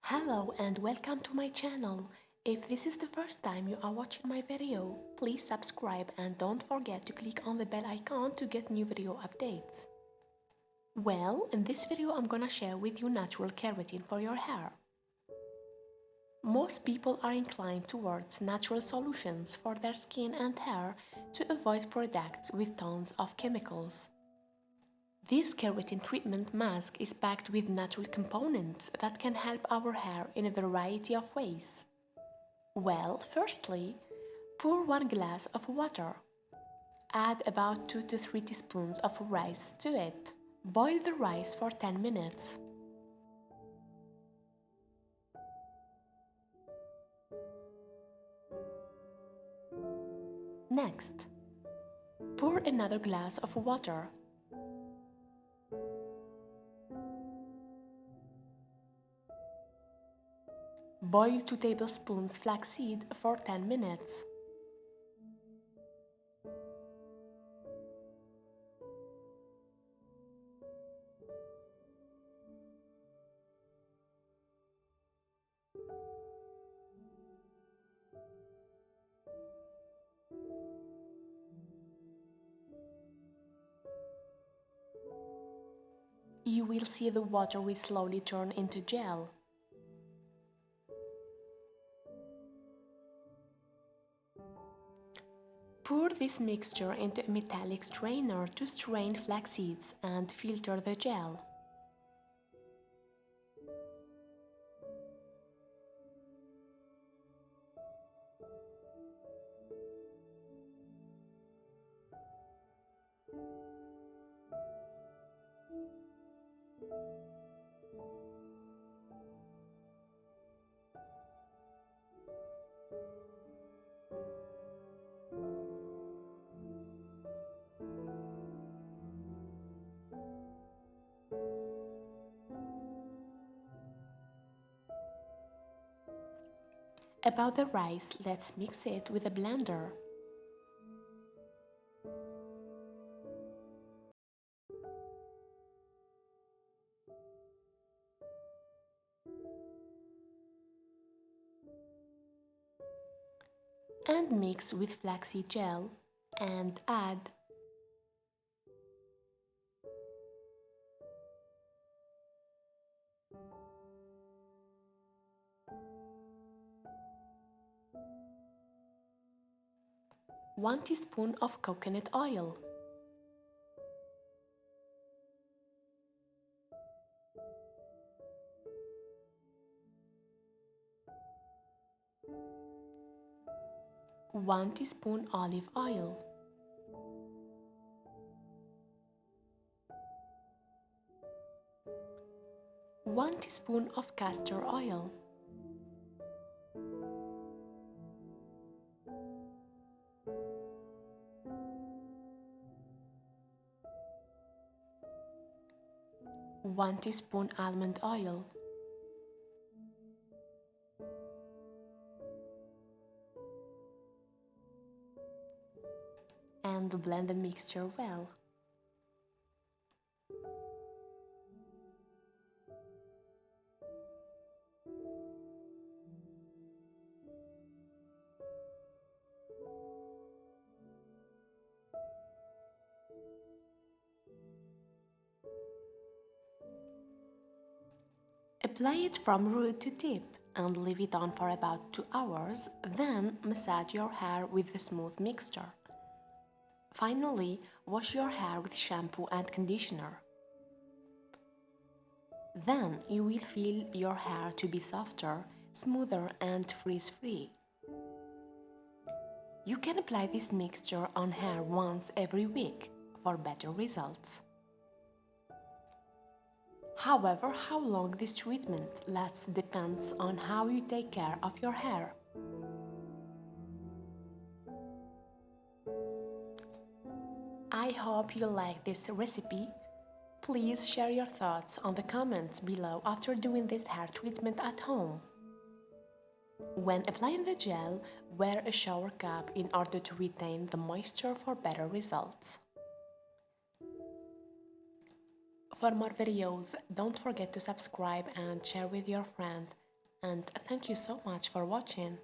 Hello and welcome to my channel. If this is the first time you are watching my video, please subscribe and don't forget to click on the bell icon to get new video updates. Well, in this video I'm gonna share with you natural keratin for your hair. Most people are inclined towards natural solutions for their skin and hair to avoid products with tons of chemicals. This keratin treatment mask is packed with natural components that can help our hair in a variety of ways. Well, firstly, pour 1 glass of water. Add about 2 to 3 teaspoons of rice to it. Boil the rice for 10 minutes. Next, pour another glass of water. Boil 2 tablespoons flaxseed for 10 minutes. You will see the water will slowly turn into gel. Pour this mixture into a metallic strainer to strain flax seeds and filter the gel. About the rice, let's mix it with a blender. And mix with flaxseed gel and add 1 teaspoon of coconut oil. One teaspoon olive oil. 1 teaspoon of castor oil. 1 teaspoon almond oil. And blend the mixture well. Apply it from root to tip and leave it on for about 2 hours, then massage your hair with the smooth mixture. Finally, wash your hair with shampoo and conditioner. Then you will feel your hair to be softer, smoother and frizz-free. You can apply this mixture on hair once every week for better results. However, how long this treatment lasts depends on how you take care of your hair. I hope you like this recipe. Please share your thoughts on the comments below after doing this hair treatment at home. When applying the gel, wear a shower cap in order to retain the moisture for better results. For more videos, don't forget to subscribe and share with your friend. And thank you so much for watching.